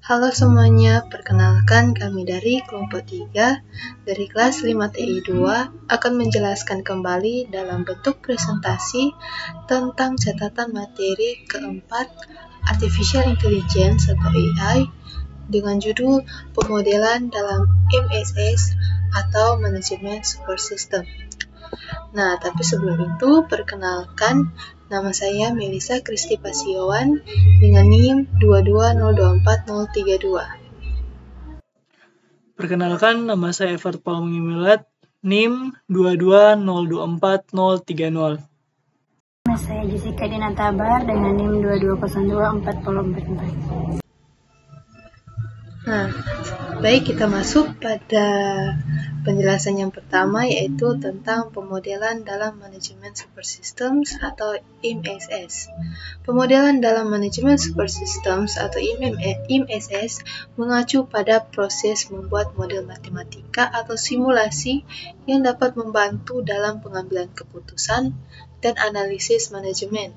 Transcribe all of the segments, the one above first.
Halo semuanya, perkenalkan kami dari kelompok 3 dari kelas 5TI 2 akan menjelaskan kembali dalam bentuk presentasi tentang catatan materi keempat Artificial Intelligence atau AI dengan judul Pemodelan dalam MSS atau Manajemen Super System. Nah, tapi sebelum itu, perkenalkan, nama saya Melisa Kristi Pasiowan dengan NIM 220240032. Perkenalkan, nama saya Evert Paul Milat, NIM 220240030. Nama saya Jessica Dinatabar dengan NIM 2202444. Nah, baik, kita masuk pada penjelasan yang pertama, yaitu tentang pemodelan dalam manajemen super systems atau MSS. Pemodelan dalam manajemen super systems atau MSS mengacu pada proses membuat model matematika atau simulasi yang dapat membantu dalam pengambilan keputusan dan analisis manajemen.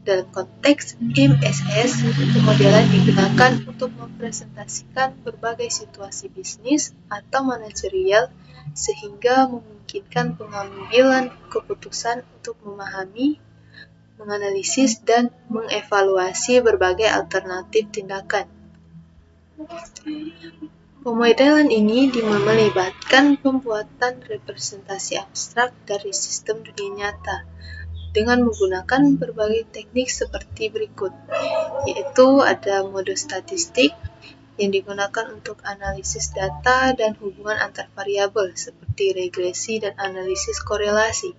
Dalam konteks MSS, pemodelan digunakan untuk mempresentasikan berbagai situasi bisnis atau manajerial sehingga memungkinkan pengambilan keputusan untuk memahami, menganalisis, dan mengevaluasi berbagai alternatif tindakan. Pemodelan ini melibatkan pembuatan representasi abstrak dari sistem dunia nyata dengan menggunakan berbagai teknik seperti berikut, yaitu ada mode statistik yang digunakan untuk analisis data dan hubungan antar variabel seperti regresi dan analisis korelasi.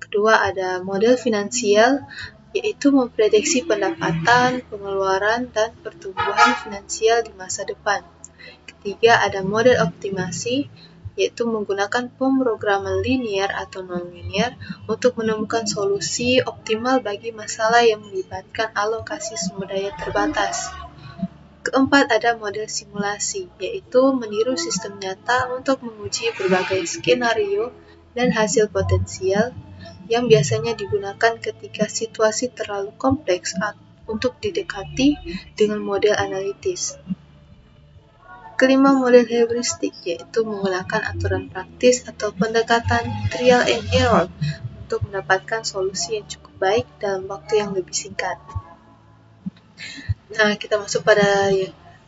Kedua, ada model finansial, yaitu memprediksi pendapatan, pengeluaran, dan pertumbuhan finansial di masa depan. Ketiga, ada model optimasi, yaitu menggunakan pemrograman linear atau non-linear untuk menemukan solusi optimal bagi masalah yang melibatkan alokasi sumber daya terbatas. Keempat, ada model simulasi, yaitu meniru sistem nyata untuk menguji berbagai skenario dan hasil potensial yang biasanya digunakan ketika situasi terlalu kompleks untuk didekati dengan model analitis. Kelima, model heuristik, yaitu menggunakan aturan praktis atau pendekatan trial and error untuk mendapatkan solusi yang cukup baik dalam waktu yang lebih singkat. Nah, kita masuk pada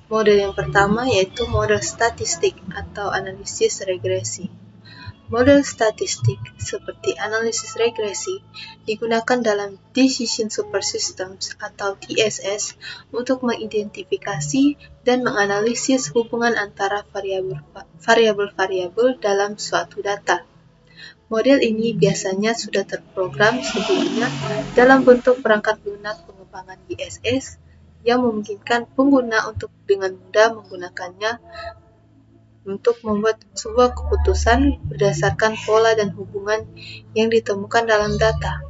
model yang pertama, yaitu model statistik atau analisis regresi. Model statistik seperti analisis regresi digunakan dalam Decision Super Systems atau DSS untuk mengidentifikasi dan menganalisis hubungan antara variabel-variabel dalam suatu data. Model ini biasanya sudah terprogram sebelumnya dalam bentuk perangkat lunak pengembangan DSS yang memungkinkan pengguna untuk dengan mudah menggunakannya untuk membuat sebuah keputusan berdasarkan pola dan hubungan yang ditemukan dalam data.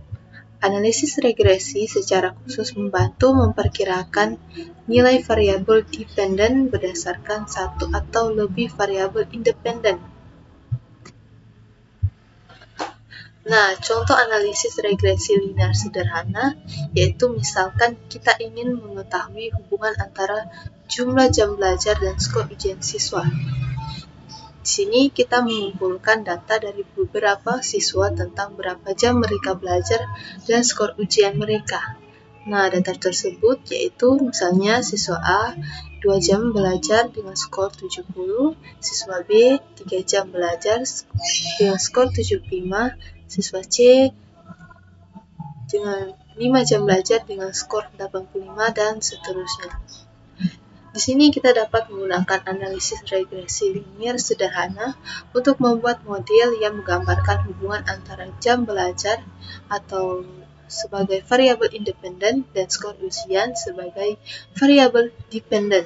Analisis regresi secara khusus membantu memperkirakan nilai variabel dependen berdasarkan satu atau lebih variabel independen. Nah, contoh analisis regresi linear sederhana, yaitu misalkan kita ingin mengetahui hubungan antara jumlah jam belajar dan skor ujian siswa. Di sini kita mengumpulkan data dari beberapa siswa tentang berapa jam mereka belajar dan skor ujian mereka. Nah, data tersebut yaitu misalnya siswa A 2 jam belajar dengan skor 70, siswa B 3 jam belajar dengan skor 75, siswa C dengan 5 jam belajar dengan skor 85, dan seterusnya. Di sini kita dapat menggunakan analisis regresi linear sederhana untuk membuat model yang menggambarkan hubungan antara jam belajar atau sebagai variabel independen dan skor ujian sebagai variabel dependen.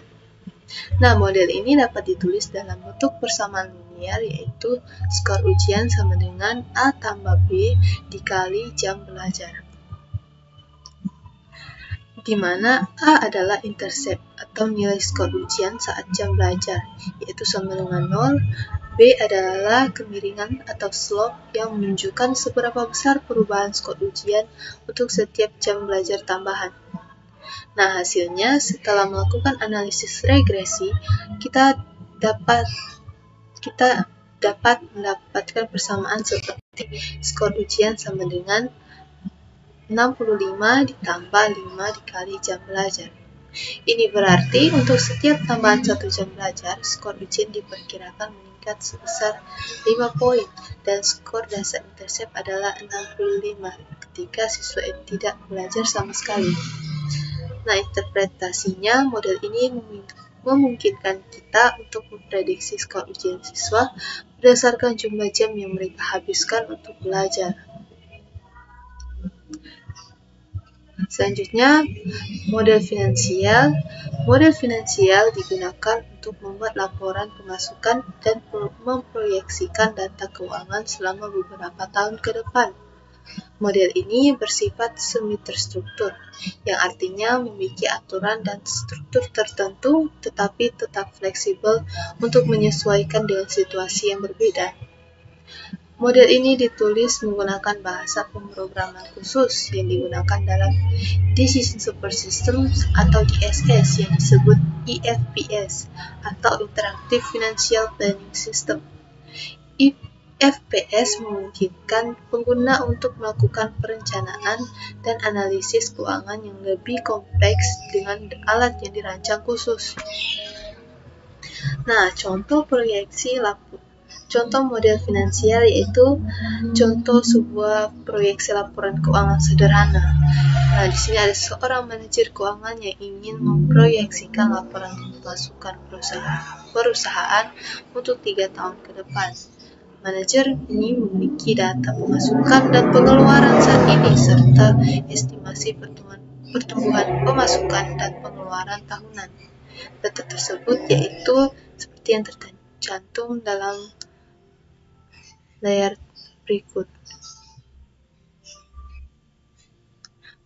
Nah, model ini dapat ditulis dalam bentuk persamaan linear, yaitu skor ujian sama dengan A tambah B dikali jam belajar, di mana A adalah intercept atau nilai skor ujian saat jam belajar, yaitu sama dengan 0. B adalah kemiringan atau slope yang menunjukkan seberapa besar perubahan skor ujian untuk setiap jam belajar tambahan. Nah, hasilnya setelah melakukan analisis regresi, kita dapat mendapatkan persamaan seperti skor ujian sama dengan 65 ditambah 5 dikali jam belajar. Ini berarti untuk setiap tambahan 1 jam belajar, skor ujian diperkirakan meningkat sebesar 5 poin dan skor dasar intercept adalah 65 ketika siswa tidak belajar sama sekali. Nah, interpretasinya model ini memungkinkan kita untuk memprediksi skor ujian siswa berdasarkan jumlah jam yang mereka habiskan untuk belajar. Selanjutnya, model finansial. Model finansial digunakan untuk membuat laporan pemasukan dan memproyeksikan data keuangan selama beberapa tahun ke depan. Model ini bersifat semi-terstruktur, yang artinya memiliki aturan dan struktur tertentu tetapi tetap fleksibel untuk menyesuaikan dengan situasi yang berbeda. Model ini ditulis menggunakan bahasa pemrograman khusus yang digunakan dalam Decision Support Systems atau DSS yang disebut IFPS atau Interactive Financial Planning System. IFPS memungkinkan pengguna untuk melakukan perencanaan dan analisis keuangan yang lebih kompleks dengan alat yang dirancang khusus. Nah, contoh model finansial yaitu contoh sebuah proyeksi laporan keuangan sederhana. Nah, di sini ada seorang manajer keuangan yang ingin memproyeksikan laporan pemasukan perusahaan untuk 3 tahun ke depan. Manajer ini memiliki data pemasukan dan pengeluaran saat ini serta estimasi pertumbuhan pemasukan dan pengeluaran tahunan. Data tersebut yaitu seperti yang tercantum dalam layar berikut.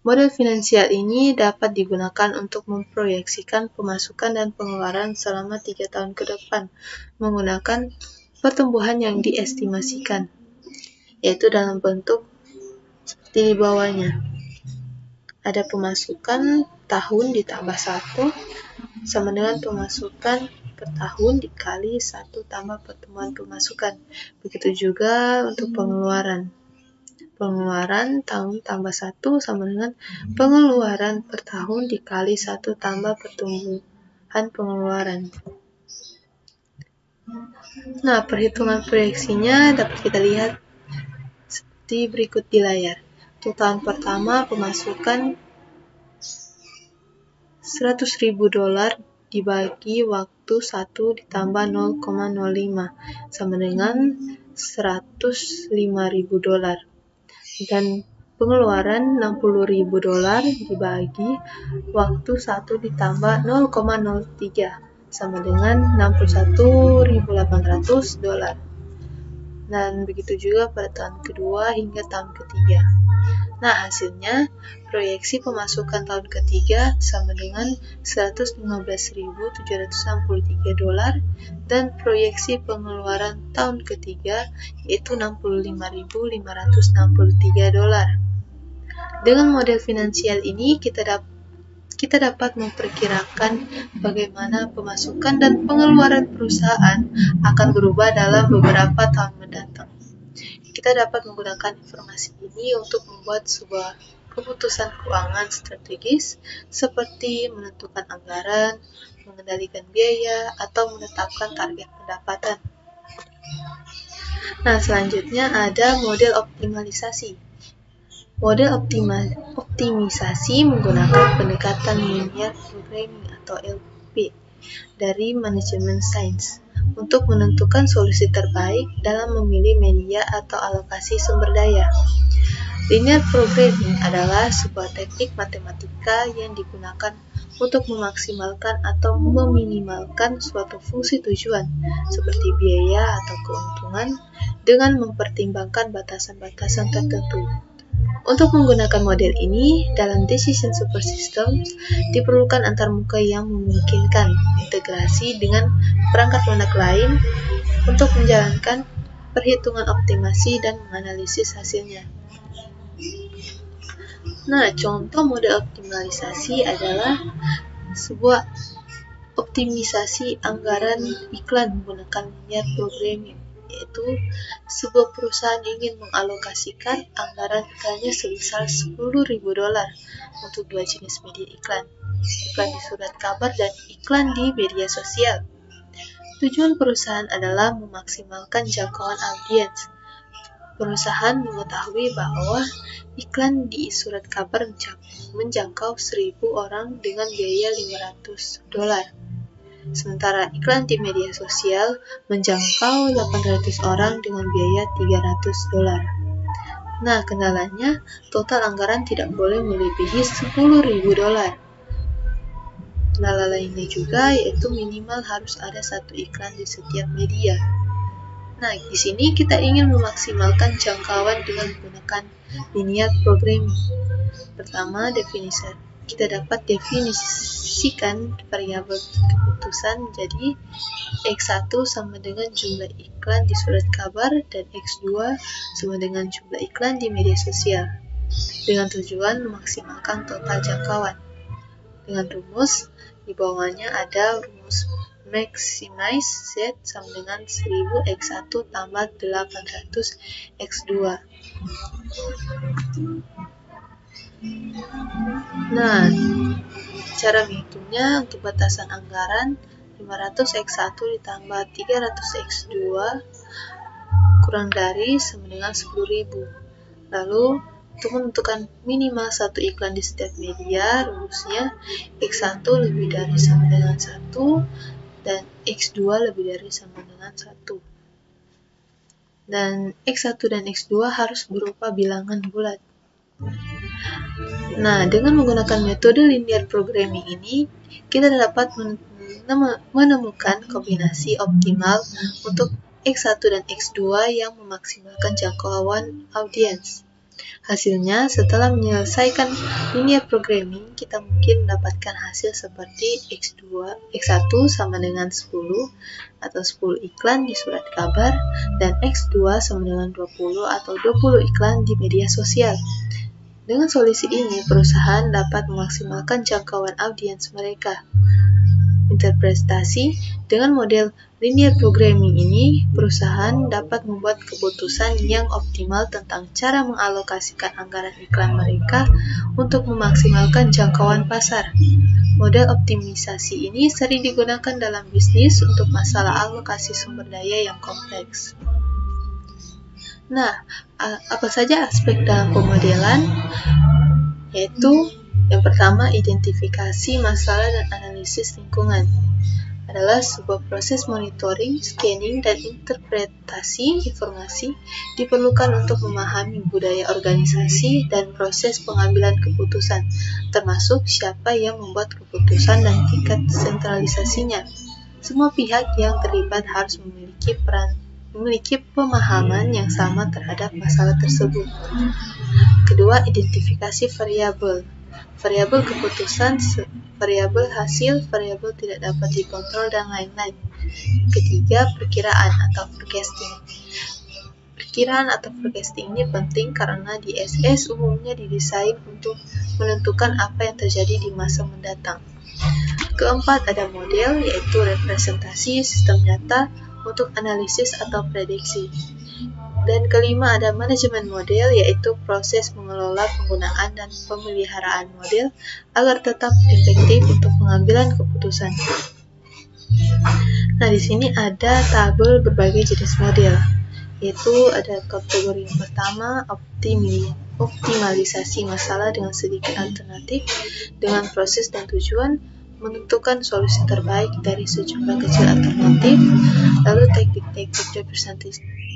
Model finansial ini dapat digunakan untuk memproyeksikan pemasukan dan pengeluaran selama 3 tahun ke depan menggunakan pertumbuhan yang diestimasikan, yaitu dalam bentuk seperti di bawahnya. Ada pemasukan tahun ditambah 1 sama dengan pemasukan per tahun dikali 1 tambah pertumbuhan pemasukan. Begitu juga untuk pengeluaran. Pengeluaran tahun tambah 1 sama dengan pengeluaran per tahun dikali 1 tambah pertumbuhan pengeluaran. Nah, perhitungan proyeksinya dapat kita lihat seperti berikut di layar. Untuk tahun pertama, pemasukan $100.000 dibagi waktu 1 ditambah 0,05 sama dengan $105.000. Dan pengeluaran $60.000 dibagi waktu 1 ditambah 0,03 sama dengan $61.800. Dan begitu juga pada tahun kedua hingga tahun ketiga. Nah, hasilnya proyeksi pemasukan tahun ketiga sama dengan $115.763 dan proyeksi pengeluaran tahun ketiga yaitu $65.563. Dengan model finansial ini kita dapat memperkirakan bagaimana pemasukan dan pengeluaran perusahaan akan berubah dalam beberapa tahun mendatang. Kita dapat menggunakan informasi ini untuk membuat sebuah keputusan keuangan strategis seperti menentukan anggaran, mengendalikan biaya, atau menetapkan target pendapatan. Nah, selanjutnya ada model optimalisasi. Model optimisasi menggunakan pendekatan linear programming atau LP dari manajemen sains untuk menentukan solusi terbaik dalam memilih media atau alokasi sumber daya. Linear programming adalah sebuah teknik matematika yang digunakan untuk memaksimalkan atau meminimalkan suatu fungsi tujuan seperti biaya atau keuntungan dengan mempertimbangkan batasan-batasan tertentu. Untuk menggunakan model ini, dalam Decision Support Systems diperlukan antarmuka yang memungkinkan integrasi dengan perangkat lunak lain untuk menjalankan perhitungan optimasi dan menganalisis hasilnya. Nah, contoh mode optimalisasi adalah sebuah optimisasi anggaran iklan menggunakan linear programming, yaitu sebuah perusahaan ingin mengalokasikan anggaran iklannya sebesar $10.000 untuk dua jenis media iklan di surat kabar dan iklan di media sosial. Tujuan perusahaan adalah memaksimalkan jangkauan audiens. Perusahaan mengetahui bahwa iklan di surat kabar menjangkau 1.000 orang dengan biaya $500. Sementara iklan di media sosial menjangkau 800 orang dengan biaya $300. Nah, kendalanya, total anggaran tidak boleh melebihi $10.000. Kendala lainnya juga yaitu minimal harus ada satu iklan di setiap media. Nah, di sini kita ingin memaksimalkan jangkauan dengan menggunakan linear programming. Pertama, kita dapat definisikan variabel keputusan jadi X1 sama dengan jumlah iklan di surat kabar dan X2 sama dengan jumlah iklan di media sosial dengan tujuan memaksimalkan total jangkauan. Dengan rumus, di bawahnya ada rumus maximize Z sama dengan 1000 X1 tambah 800 X2. Nah, cara menghitungnya untuk batasan anggaran 500 X1 ditambah 300 X2 kurang dari sama dengan 10.000. Lalu, untuk menentukan minimal satu iklan di setiap media, rumusnya X1 lebih dari sama dengan 1 dan X2 lebih dari sama dengan 1. Dan X1 dan X2 harus berupa bilangan bulat. Nah, dengan menggunakan metode linear programming ini, kita dapat menemukan kombinasi optimal untuk X1 dan X2 yang memaksimalkan jangkauan audiens. Hasilnya, setelah menyelesaikan linear programming, kita mungkin mendapatkan hasil seperti X1 sama dengan 10 atau 10 iklan di surat kabar dan X2 sama dengan 20 atau 20 iklan di media sosial. Dengan solusi ini, perusahaan dapat memaksimalkan jangkauan audiens mereka. Interpretasi dengan model linear programming ini, perusahaan dapat membuat keputusan yang optimal tentang cara mengalokasikan anggaran iklan mereka untuk memaksimalkan jangkauan pasar. Model optimisasi ini sering digunakan dalam bisnis untuk masalah alokasi sumber daya yang kompleks. Nah, apa saja aspek dalam pemodelan? Yaitu yang pertama, identifikasi masalah dan analisis lingkungan adalah sebuah proses monitoring, scanning, dan interpretasi informasi diperlukan untuk memahami budaya organisasi dan proses pengambilan keputusan, termasuk siapa yang membuat keputusan dan tingkat sentralisasinya. Semua pihak yang terlibat harus memiliki pemahaman yang sama terhadap masalah tersebut. Kedua, identifikasi variabel. Variabel keputusan, variabel hasil, variabel tidak dapat dikontrol, dan lain-lain. Ketiga, perkiraan atau forecasting. Perkiraan atau forecasting ini penting karena di SS umumnya didesain untuk menentukan apa yang terjadi di masa mendatang. Keempat, ada model, yaitu representasi sistem nyata untuk analisis atau prediksi. Dan kelima, ada manajemen model, yaitu proses mengelola penggunaan dan pemeliharaan model agar tetap efektif untuk pengambilan keputusan. Nah, di sini ada tabel berbagai jenis model, yaitu ada kategori yang pertama, optimalisasi masalah dengan sedikit alternatif dengan proses dan tujuan menentukan solusi terbaik dari sejumlah kecil alternatif. Lalu teknik-teknik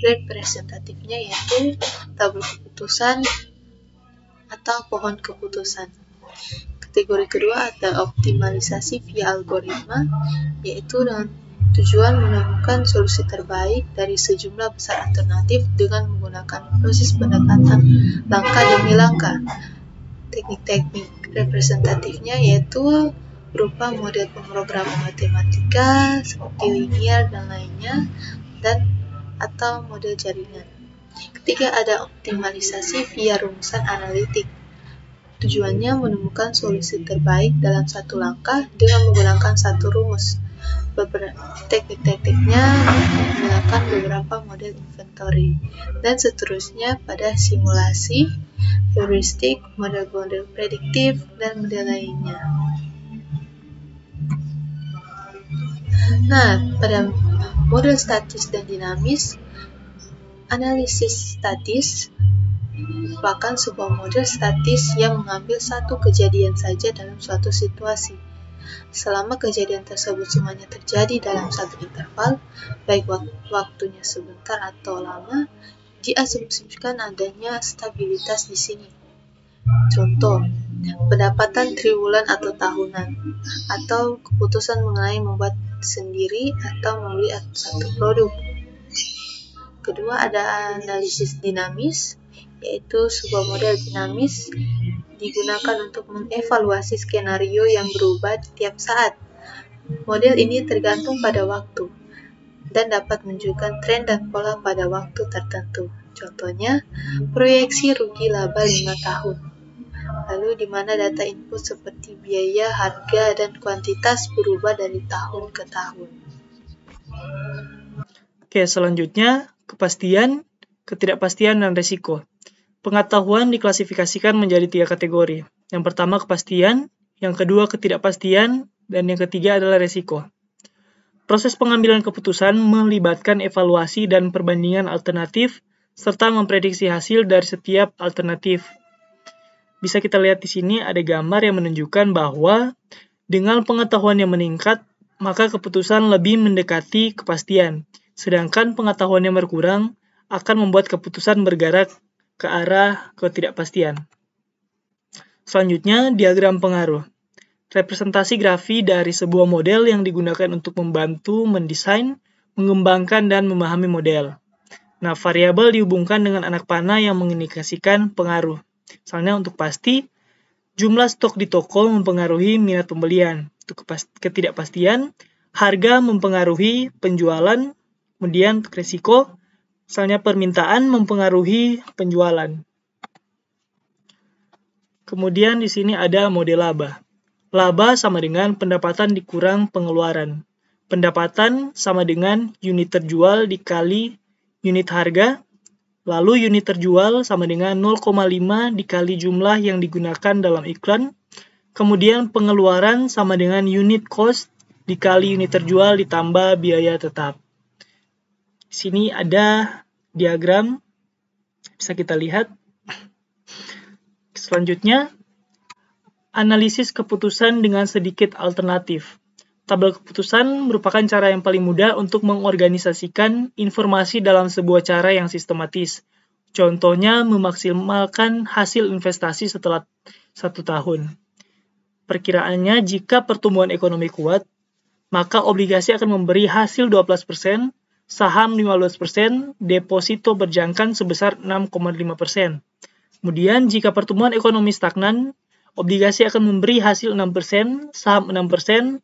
representatifnya yaitu tabel keputusan atau pohon keputusan. Kategori kedua ada optimalisasi via algoritma, yaitu dengan tujuan menemukan solusi terbaik dari sejumlah besar alternatif dengan menggunakan proses pendekatan langkah demi langkah. Teknik-teknik representatifnya yaitu berupa model pemrograman matematika seperti linear dan lainnya, atau model jaringan. Ketiga, ada optimalisasi via rumusan analitik. Tujuannya menemukan solusi terbaik dalam satu langkah dengan menggunakan satu rumus. Tekniknya menggunakan beberapa model inventory, dan seterusnya pada simulasi, heuristik, model-model prediktif, dan model lainnya. Nah, pada model statis dan dinamis, analisis statis merupakan sebuah model statis yang mengambil satu kejadian saja dalam suatu situasi. Selama kejadian tersebut semuanya terjadi dalam satu interval, baik waktunya sebentar atau lama, diasumsikan adanya stabilitas di sini. Contoh, pendapatan triwulan atau tahunan, atau keputusan mengenai membuat sendiri atau membeli satu produk. Kedua, ada analisis dinamis, yaitu sebuah model dinamis digunakan untuk mengevaluasi skenario yang berubah tiap saat. Model ini tergantung pada waktu dan dapat menunjukkan tren dan pola pada waktu tertentu. Contohnya, proyeksi rugi laba 5 tahun. Lalu di mana data input seperti biaya, harga, dan kuantitas berubah dari tahun ke tahun. Oke, selanjutnya kepastian, ketidakpastian, dan resiko. Pengetahuan diklasifikasikan menjadi 3 kategori. Yang pertama kepastian, yang kedua ketidakpastian, dan yang ketiga adalah resiko. Proses pengambilan keputusan melibatkan evaluasi dan perbandingan alternatif, serta memprediksi hasil dari setiap alternatif. Bisa kita lihat di sini ada gambar yang menunjukkan bahwa dengan pengetahuan yang meningkat, maka keputusan lebih mendekati kepastian. Sedangkan pengetahuan yang berkurang akan membuat keputusan bergerak ke arah ketidakpastian. Selanjutnya, diagram pengaruh. Representasi grafi dari sebuah model yang digunakan untuk membantu mendesain, mengembangkan, dan memahami model. Nah, variabel dihubungkan dengan anak panah yang mengindikasikan pengaruh. Misalnya untuk pasti, jumlah stok di toko mempengaruhi minat pembelian. Untuk ketidakpastian, harga mempengaruhi penjualan. Kemudian untuk resiko, misalnya permintaan mempengaruhi penjualan. Kemudian di sini ada model laba. Laba sama dengan pendapatan dikurang pengeluaran. Pendapatan sama dengan unit terjual dikali unit harga. Lalu unit terjual sama dengan 0,5 dikali jumlah yang digunakan dalam iklan. Kemudian pengeluaran sama dengan unit cost dikali unit terjual ditambah biaya tetap. Di sini ada diagram, bisa kita lihat. Selanjutnya, analisis keputusan dengan sedikit alternatif. Tabel keputusan merupakan cara yang paling mudah untuk mengorganisasikan informasi dalam sebuah cara yang sistematis. Contohnya, memaksimalkan hasil investasi setelah 1 tahun. Perkiraannya, jika pertumbuhan ekonomi kuat, maka obligasi akan memberi hasil 12%, saham 15%, deposito berjangka sebesar 6,5%. Kemudian, jika pertumbuhan ekonomi stagnan, obligasi akan memberi hasil 6%, saham 6%,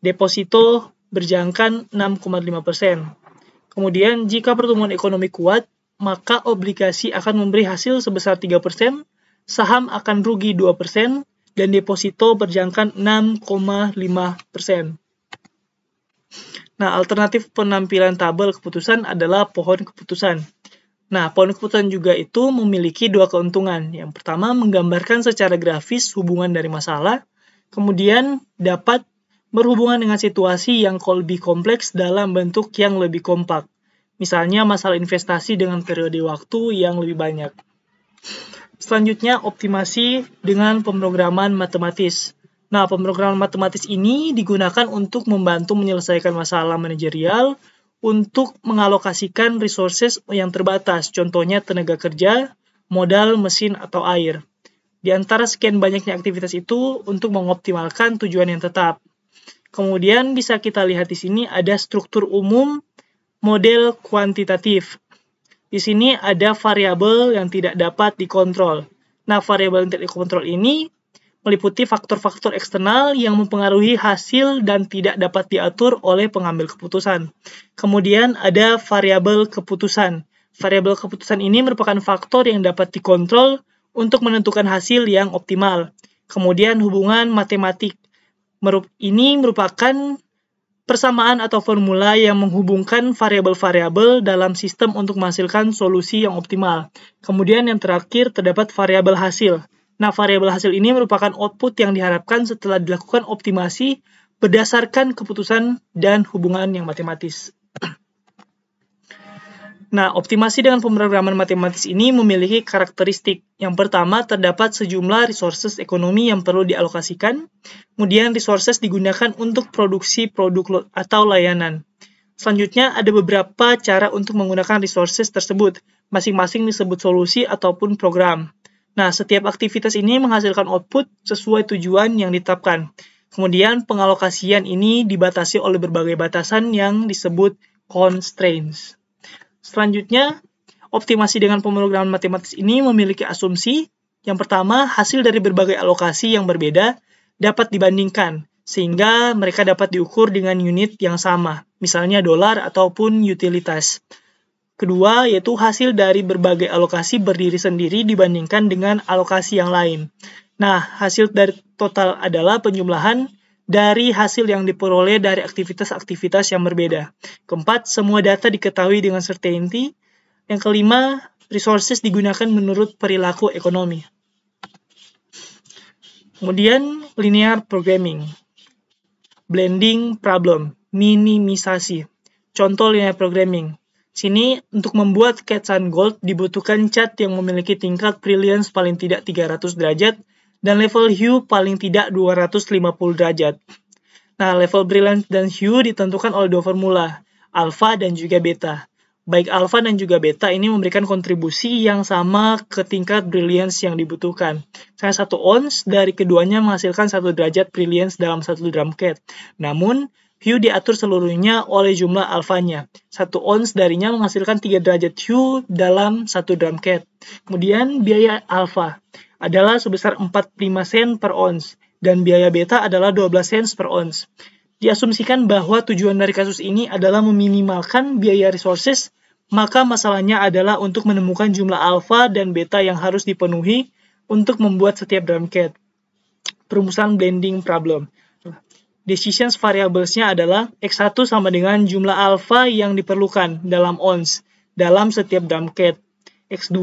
deposito berjangka 6,5%. Kemudian, jika pertumbuhan ekonomi kuat, maka obligasi akan memberi hasil sebesar 3%, saham akan rugi 2%, dan deposito berjangka 6,5%. Nah, alternatif penampilan tabel keputusan adalah pohon keputusan. Nah, pohon keputusan juga itu memiliki 2 keuntungan. Yang pertama, menggambarkan secara grafis hubungan dari masalah, kemudian dapat berhubungan dengan situasi yang lebih kompleks dalam bentuk yang lebih kompak. Misalnya, masalah investasi dengan periode waktu yang lebih banyak. Selanjutnya, optimasi dengan pemrograman matematis. Nah, pemrograman matematis ini digunakan untuk membantu menyelesaikan masalah manajerial untuk mengalokasikan resources yang terbatas, contohnya tenaga kerja, modal, mesin, atau air. Di antara sekian banyaknya aktivitas itu untuk mengoptimalkan tujuan yang tetap. Kemudian bisa kita lihat di sini ada struktur umum model kuantitatif. Di sini ada variabel yang tidak dapat dikontrol. Nah, variabel yang tidak dikontrol ini meliputi faktor-faktor eksternal yang mempengaruhi hasil dan tidak dapat diatur oleh pengambil keputusan. Kemudian ada variabel keputusan. Variabel keputusan ini merupakan faktor yang dapat dikontrol untuk menentukan hasil yang optimal. Kemudian hubungan matematik. Ini merupakan persamaan atau formula yang menghubungkan variabel-variabel dalam sistem untuk menghasilkan solusi yang optimal. Kemudian yang terakhir terdapat variabel hasil. Nah, variabel hasil ini merupakan output yang diharapkan setelah dilakukan optimasi berdasarkan keputusan dan hubungan yang matematis. Nah, optimasi dengan pemrograman matematis ini memiliki karakteristik. Yang pertama, terdapat sejumlah resources ekonomi yang perlu dialokasikan. Kemudian, resources digunakan untuk produksi produk atau layanan. Selanjutnya, ada beberapa cara untuk menggunakan resources tersebut. Masing-masing disebut solusi ataupun program. Nah, setiap aktivitas ini menghasilkan output sesuai tujuan yang ditetapkan. Kemudian, pengalokasian ini dibatasi oleh berbagai batasan yang disebut constraints. Selanjutnya, optimasi dengan pemrograman matematis ini memiliki asumsi. Yang pertama, hasil dari berbagai alokasi yang berbeda dapat dibandingkan, sehingga mereka dapat diukur dengan unit yang sama, misalnya dolar ataupun utilitas. Kedua, yaitu hasil dari berbagai alokasi berdiri sendiri dibandingkan dengan alokasi yang lain. Nah, hasil dari total adalah penjumlahan dari hasil yang diperoleh dari aktivitas-aktivitas yang berbeda. Keempat, semua data diketahui dengan certainty. Yang kelima, resources digunakan menurut perilaku ekonomi. Kemudian, linear programming. Blending problem, minimisasi. Contoh linear programming. Sini, untuk membuat cats and gold dibutuhkan cat yang memiliki tingkat brilliance paling tidak 300 derajat dan level hue paling tidak 250 derajat. Nah, level brilliance dan hue ditentukan oleh dua formula, alpha dan juga beta. Baik alpha dan juga beta ini memberikan kontribusi yang sama ke tingkat brilliance yang dibutuhkan. Misalnya 1 ons dari keduanya menghasilkan 1 derajat brilliance dalam 1 drum cat. Namun, hue diatur seluruhnya oleh jumlah alfanya. 1 ons darinya menghasilkan 3 derajat hue dalam 1 drum cat. Kemudian, biaya alpha adalah sebesar 45 sen per ons, dan biaya beta adalah 12 sen per ons. Diasumsikan bahwa tujuan dari kasus ini adalah meminimalkan biaya resources, maka masalahnya adalah untuk menemukan jumlah alpha dan beta yang harus dipenuhi untuk membuat setiap drum cat. Perumusan blending problem. Decisions variables-nya adalah X1 sama dengan jumlah alpha yang diperlukan dalam ons dalam setiap drum cat. X2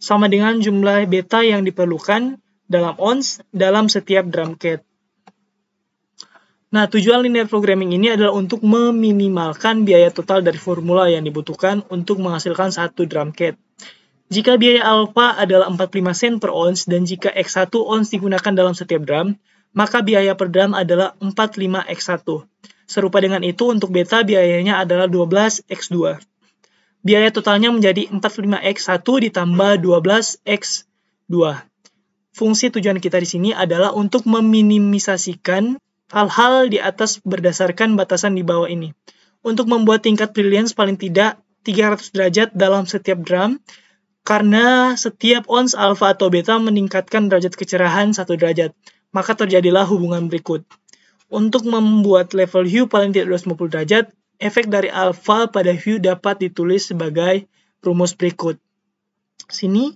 sama dengan jumlah beta yang diperlukan dalam ons dalam setiap drum cat. Nah, tujuan linear programming ini adalah untuk meminimalkan biaya total dari formula yang dibutuhkan untuk menghasilkan satu drum cat. Jika biaya alpha adalah 45 sen per ons dan jika X1 ons digunakan dalam setiap drum, maka biaya per drum adalah 45 X1. Serupa dengan itu, untuk beta biayanya adalah 12 X2. Biaya totalnya menjadi 45X1 ditambah 12X2. Fungsi tujuan kita di sini adalah untuk meminimisasikan hal-hal di atas berdasarkan batasan di bawah ini. Untuk membuat tingkat brilliance paling tidak 300 derajat dalam setiap drum, karena setiap ons alpha atau beta meningkatkan derajat kecerahan 1 derajat, maka terjadilah hubungan berikut. Untuk membuat level hue paling tidak 250 derajat, efek dari alpha pada hue dapat ditulis sebagai rumus berikut. Sini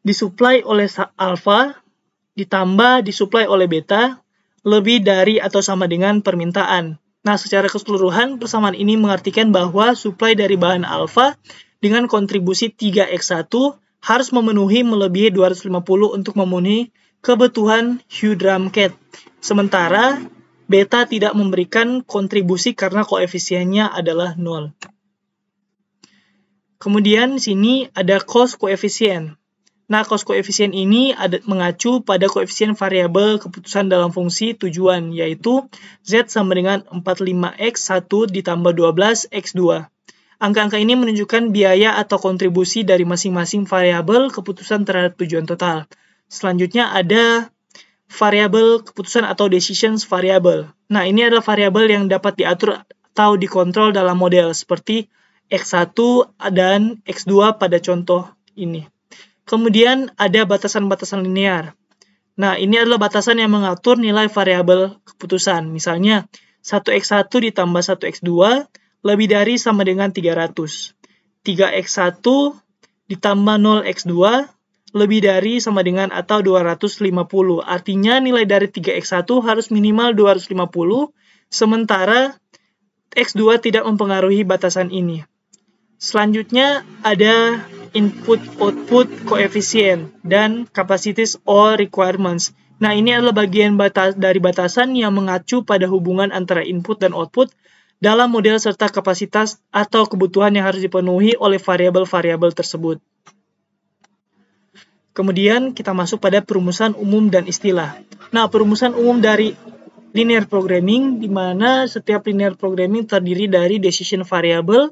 disuplai oleh alpha ditambah disuplai oleh beta lebih dari atau sama dengan permintaan. Nah, secara keseluruhan persamaan ini mengartikan bahwa suplai dari bahan alpha dengan kontribusi 3x1 harus memenuhi melebihi 250 untuk memenuhi kebutuhan hue drum cat. Sementara beta tidak memberikan kontribusi karena koefisiennya adalah 0. Kemudian sini ada cost koefisien. Nah, cost koefisien ini mengacu pada koefisien variabel keputusan dalam fungsi tujuan, yaitu Z sama dengan 45X1 ditambah 12X2. Angka-angka ini menunjukkan biaya atau kontribusi dari masing-masing variabel keputusan terhadap tujuan total. Selanjutnya ada variabel keputusan atau decisions variable. Nah, ini adalah variabel yang dapat diatur atau dikontrol dalam model seperti X1 dan X2 pada contoh ini. Kemudian ada batasan-batasan linear. Nah, ini adalah batasan yang mengatur nilai variabel keputusan. Misalnya, 1x1 ditambah 1x2 lebih dari sama dengan 300. 3x1 ditambah 0x2 lebih dari sama dengan atau 250. Artinya nilai dari 3x1 harus minimal 250, sementara x2 tidak mempengaruhi batasan ini. Selanjutnya ada input-output koefisien dan capacities or requirements. Nah, ini adalah bagian dari batasan yang mengacu pada hubungan antara input dan output dalam model serta kapasitas atau kebutuhan yang harus dipenuhi oleh variabel-variabel tersebut. Kemudian kita masuk pada perumusan umum dan istilah. Nah, perumusan umum dari linear programming, di mana setiap linear programming terdiri dari decision variable,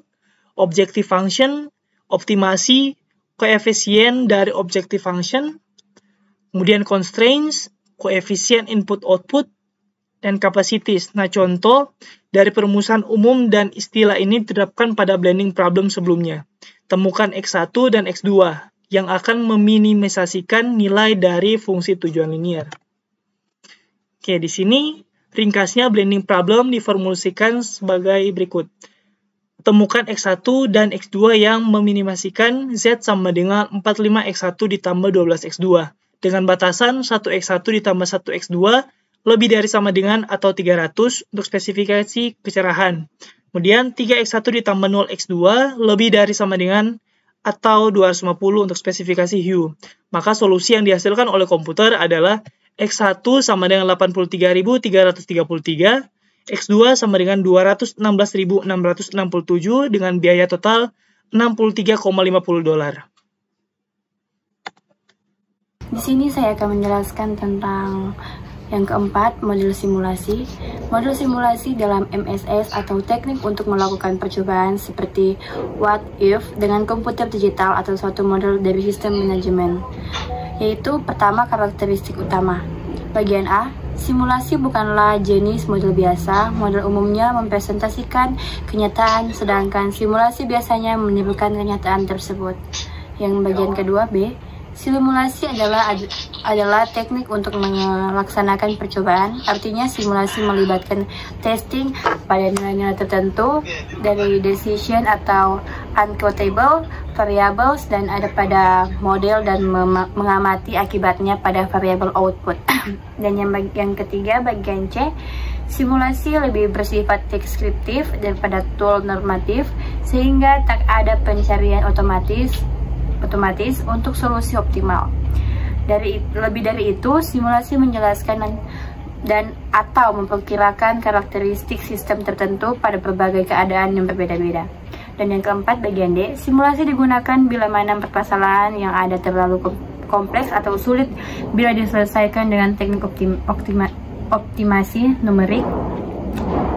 objective function, optimasi, koefisien dari objective function, kemudian constraints, koefisien input-output, dan capacities. Nah, contoh dari perumusan umum dan istilah ini diterapkan pada blending problem sebelumnya. Temukan X1 dan X2 yang akan meminimalisasikan nilai dari fungsi tujuan linear. Oke, di sini ringkasnya blending problem diformulasikan sebagai berikut. Temukan X1 dan X2 yang meminimalisasikan Z sama dengan 45X1 ditambah 12X2. Dengan batasan 1X1 ditambah 1X2 lebih dari sama dengan atau 300 untuk spesifikasi kecerahan. Kemudian 3X1 ditambah 0X2 lebih dari sama dengan atau 250 untuk spesifikasi hue. Maka solusi yang dihasilkan oleh komputer adalah X1 sama dengan 83.333, X2 sama dengan 216.667 dengan biaya total $63,50. Di sini saya akan menjelaskan tentang yang keempat, model simulasi. Model simulasi dalam MSS atau teknik untuk melakukan percobaan seperti what if dengan komputer digital atau suatu model dari sistem manajemen. Yaitu pertama, karakteristik utama. Bagian A, simulasi bukanlah jenis model biasa. Model umumnya mempresentasikan kenyataan, sedangkan simulasi biasanya menimbulkan kenyataan tersebut. Yang bagian kedua B, simulasi adalah teknik untuk melaksanakan percobaan. Artinya simulasi melibatkan testing pada nilai-nilai tertentu dari decision atau unquotable variables dan ada pada model dan mengamati akibatnya pada variabel output. Dan yang ketiga, bagian C, simulasi lebih bersifat deskriptif daripada tool normatif sehingga tak ada pencarian otomatis untuk solusi optimal. Lebih dari itu, simulasi menjelaskan dan atau memperkirakan karakteristik sistem tertentu pada berbagai keadaan yang berbeda-beda. Dan yang keempat, bagian D, simulasi digunakan bila mana permasalahan yang ada terlalu kompleks atau sulit bila diselesaikan dengan teknik optimasi numerik.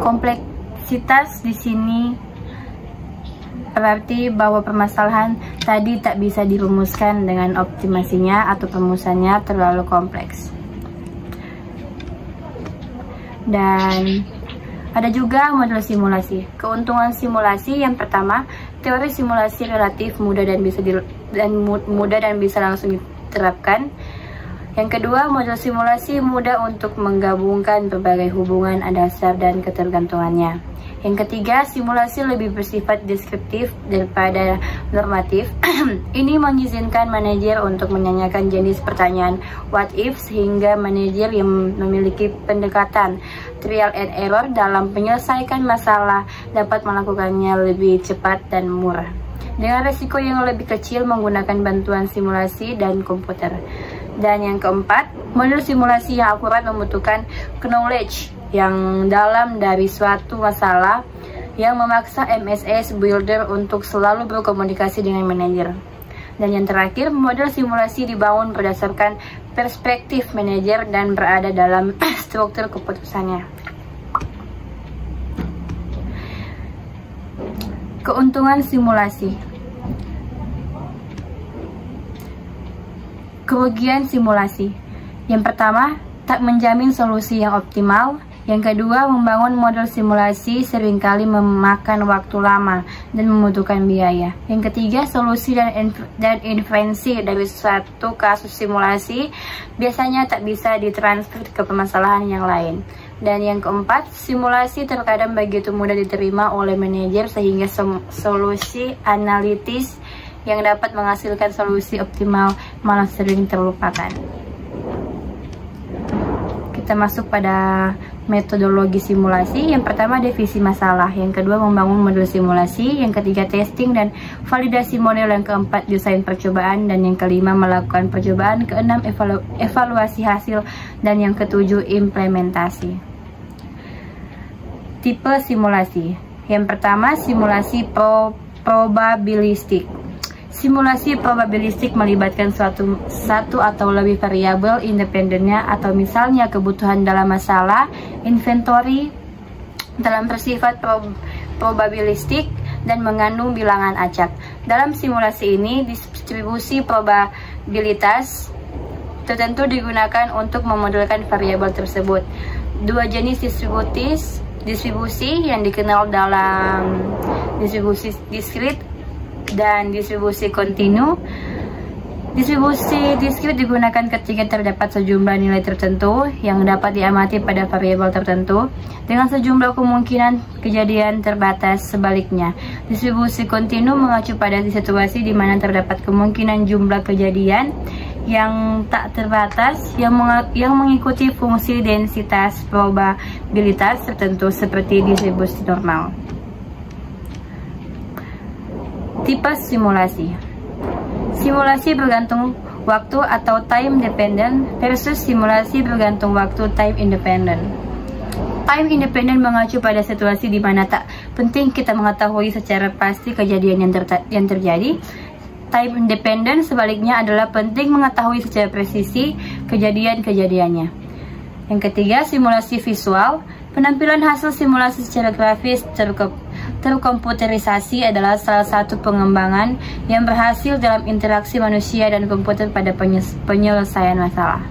Kompleksitas di sini berarti bahwa permasalahan tadi tak bisa dirumuskan dengan optimasinya atau perumusannya terlalu kompleks. Dan ada juga model simulasi. Keuntungan simulasi yang pertama, teori simulasi relatif mudah dan bisa langsung diterapkan. Yang kedua, model simulasi mudah untuk menggabungkan berbagai hubungan dasar dan ketergantungannya. Yang ketiga, simulasi lebih bersifat deskriptif daripada normatif. Ini mengizinkan manajer untuk menanyakan jenis pertanyaan what if sehingga manajer yang memiliki pendekatan trial and error dalam menyelesaikan masalah dapat melakukannya lebih cepat dan murah. Dengan resiko yang lebih kecil menggunakan bantuan simulasi dan komputer. Dan yang keempat, model simulasi yang akurat membutuhkan knowledge yang dalam dari suatu masalah yang memaksa MSS builder untuk selalu berkomunikasi dengan manajer. Dan yang terakhir, model simulasi dibangun berdasarkan perspektif manajer dan berada dalam struktur keputusannya. Keuntungan simulasi. Kerugian simulasi. Yang pertama, tak menjamin solusi yang optimal. Yang kedua, membangun model simulasi seringkali memakan waktu lama dan membutuhkan biaya. Yang ketiga, solusi dan inferensi dari suatu kasus simulasi biasanya tak bisa ditransfer ke permasalahan yang lain. Dan yang keempat, simulasi terkadang begitu mudah diterima oleh manajer sehingga solusi analitis yang dapat menghasilkan solusi optimal malah sering terlupakan. Kita masuk pada metodologi simulasi. Yang pertama, definisi masalah. Yang kedua, membangun model simulasi. Yang ketiga, testing dan validasi model. Yang keempat, desain percobaan. Dan yang kelima, melakukan percobaan. Keenam, evaluasi hasil. Dan yang ketujuh, implementasi. Tipe simulasi. Yang pertama, simulasi probabilistik. Simulasi probabilistik melibatkan satu atau lebih variabel independennya, atau misalnya kebutuhan dalam masalah, inventory, dalam bersifat probabilistik dan mengandung bilangan acak. Dalam simulasi ini, distribusi probabilitas tertentu digunakan untuk memodelkan variabel tersebut. Dua jenis distribusi yang dikenal dalam distribusi diskrit dan distribusi kontinu. Distribusi diskrit digunakan ketika terdapat sejumlah nilai tertentu yang dapat diamati pada variabel tertentu dengan sejumlah kemungkinan kejadian terbatas. Sebaliknya, distribusi kontinu mengacu pada situasi di mana terdapat kemungkinan jumlah kejadian yang tak terbatas yang mengikuti fungsi densitas probabilitas tertentu seperti distribusi normal. Tipe simulasi. Simulasi bergantung waktu atau time dependent versus simulasi bergantung waktu time independent. Time independent mengacu pada situasi di mana tak penting kita mengetahui secara pasti kejadian yang terjadi. Time independent sebaliknya adalah penting mengetahui secara presisi kejadian-kejadiannya. Yang ketiga, simulasi visual. Penampilan hasil simulasi secara grafis terkomputerisasi adalah salah satu pengembangan yang berhasil dalam interaksi manusia dan komputer pada penyelesaian masalah.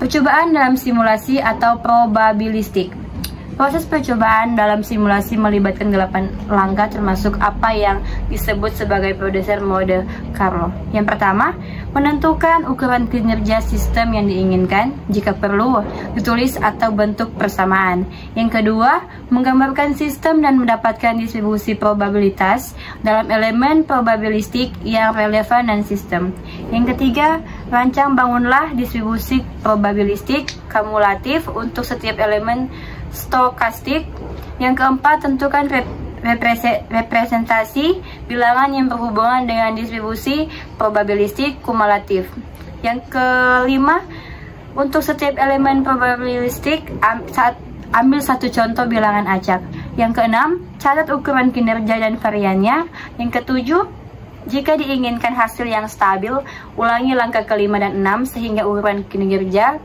Percobaan dalam simulasi atau probabilistik. Proses percobaan dalam simulasi melibatkan 8 langkah termasuk apa yang disebut sebagai produser mode Carlo. Yang pertama, menentukan ukuran kinerja sistem yang diinginkan, jika perlu, ditulis atau bentuk persamaan. Yang kedua, menggambarkan sistem dan mendapatkan distribusi probabilitas dalam elemen probabilistik yang relevan dan sistem. Yang ketiga, rancang bangunlah distribusi probabilistik kumulatif untuk setiap elemen stokastik. Yang keempat, tentukan representasi bilangan yang berhubungan dengan distribusi probabilistik kumulatif. Yang kelima, untuk setiap elemen probabilistik ambil satu contoh bilangan acak. Yang keenam, catat ukuran kinerja dan variannya. Yang ketujuh, jika diinginkan hasil yang stabil, ulangi langkah kelima dan 6 sehingga ukuran kinerja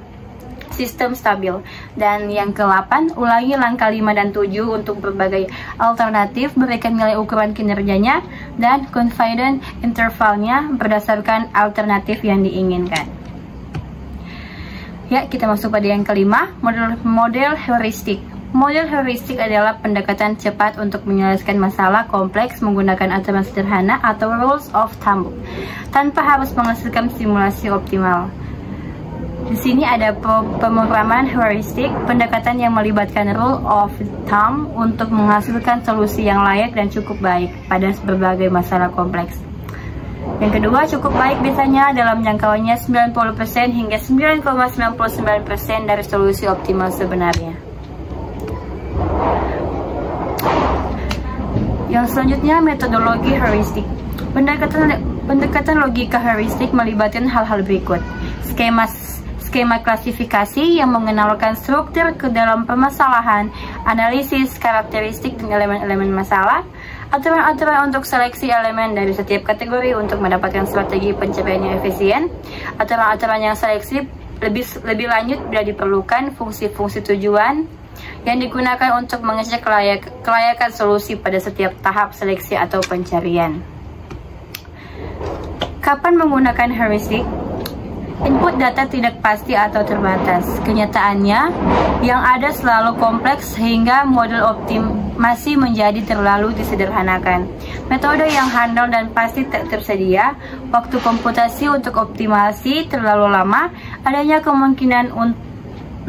sistem stabil. Dan yang ke-8, ulangi langkah 5 dan 7 untuk berbagai alternatif, berikan nilai ukuran kinerjanya dan confidence intervalnya berdasarkan alternatif yang diinginkan. Ya, kita masuk pada yang kelima, model heuristik. Model heuristik adalah pendekatan cepat untuk menyelesaikan masalah kompleks menggunakan aturan sederhana atau rules of thumb tanpa harus menghasilkan simulasi optimal. Di sini ada pemrograman heuristik, pendekatan yang melibatkan rule of thumb untuk menghasilkan solusi yang layak dan cukup baik pada berbagai masalah kompleks. Yang kedua, cukup baik biasanya dalam jangkauannya 90% hingga 9,99% dari solusi optimal sebenarnya. Yang selanjutnya, metodologi heuristik. Pendekatan logika heuristik melibatkan hal-hal berikut. Skema klasifikasi yang mengenalkan struktur ke dalam permasalahan, analisis karakteristik dan elemen-elemen masalah, aturan-aturan untuk seleksi elemen dari setiap kategori untuk mendapatkan strategi pencapaian yang efisien, aturan-aturan yang seleksi lebih lanjut bila diperlukan, fungsi-fungsi tujuan yang digunakan untuk mengecek kelayakan solusi pada setiap tahap seleksi atau pencarian. Kapan menggunakan heuristik? Input data tidak pasti atau terbatas. Kenyataannya, yang ada selalu kompleks sehingga model optimasi menjadi terlalu disederhanakan. Metode yang handal dan pasti tak tersedia, waktu komputasi untuk optimasi terlalu lama, adanya kemungkinan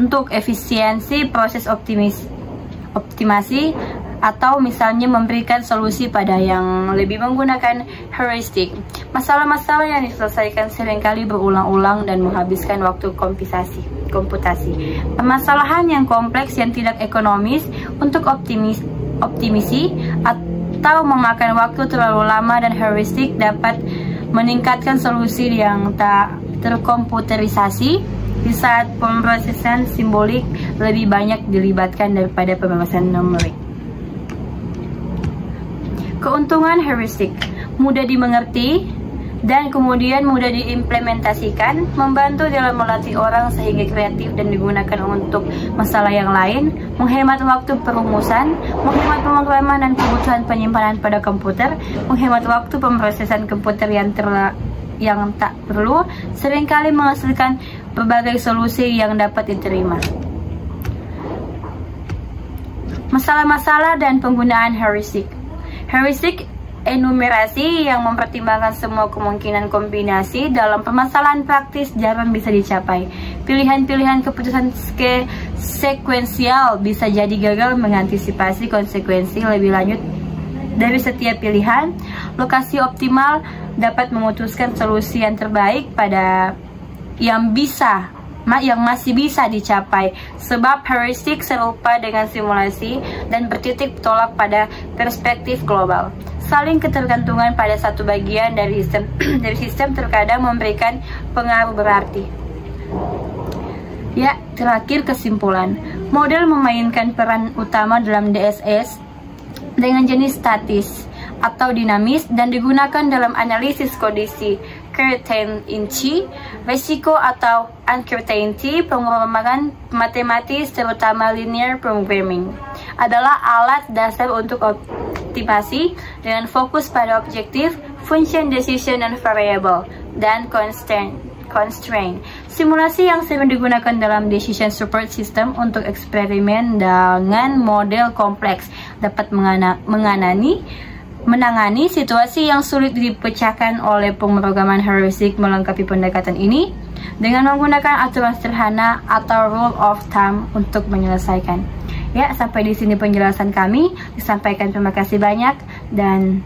untuk efisiensi proses optimasi atau misalnya memberikan solusi pada yang lebih menggunakan heuristik. Masalah-masalah yang diselesaikan seringkali berulang-ulang dan menghabiskan waktu komputasi. Permasalahan yang kompleks yang tidak ekonomis untuk optimisi atau memakan waktu terlalu lama dan heuristik dapat meningkatkan solusi yang tak terkomputerisasi di saat pemrosesan simbolik lebih banyak dilibatkan daripada pemrosesan numerik. Keuntungan heuristik: mudah dimengerti dan kemudian mudah diimplementasikan, membantu dalam melatih orang sehingga kreatif dan digunakan untuk masalah yang lain, menghemat waktu perumusan, menghemat pemrograman dan kebutuhan penyimpanan pada komputer, menghemat waktu pemrosesan komputer yang tak perlu, seringkali menghasilkan berbagai solusi yang dapat diterima. Masalah-masalah dan penggunaan heuristik. Heuristik enumerasi yang mempertimbangkan semua kemungkinan kombinasi dalam permasalahan praktis jarang bisa dicapai. Pilihan-pilihan keputusan sekuensial bisa jadi gagal mengantisipasi konsekuensi lebih lanjut dari setiap pilihan. Lokasi optimal dapat memutuskan solusi yang terbaik pada yang masih bisa dicapai, sebab heuristik serupa dengan simulasi dan bertitik tolak pada perspektif global. Saling ketergantungan pada satu bagian dari sistem terkadang memberikan pengaruh berarti. Ya, terakhir kesimpulan. Model memainkan peran utama dalam DSS dengan jenis statis atau dinamis dan digunakan dalam analisis kondisi certainty, resiko atau uncertainty, pengembangan matematis terutama linear programming adalah alat dasar untuk optimasi dengan fokus pada objektif, function, decision, and variable, dan constraint. Simulasi yang sering digunakan dalam decision support system untuk eksperimen dengan model kompleks dapat menangani situasi yang sulit dipecahkan oleh pemrograman heuristik. Melengkapi pendekatan ini dengan menggunakan aturan sederhana atau rule of thumb untuk menyelesaikan. Ya, sampai di sini penjelasan kami disampaikan. Terima kasih banyak dan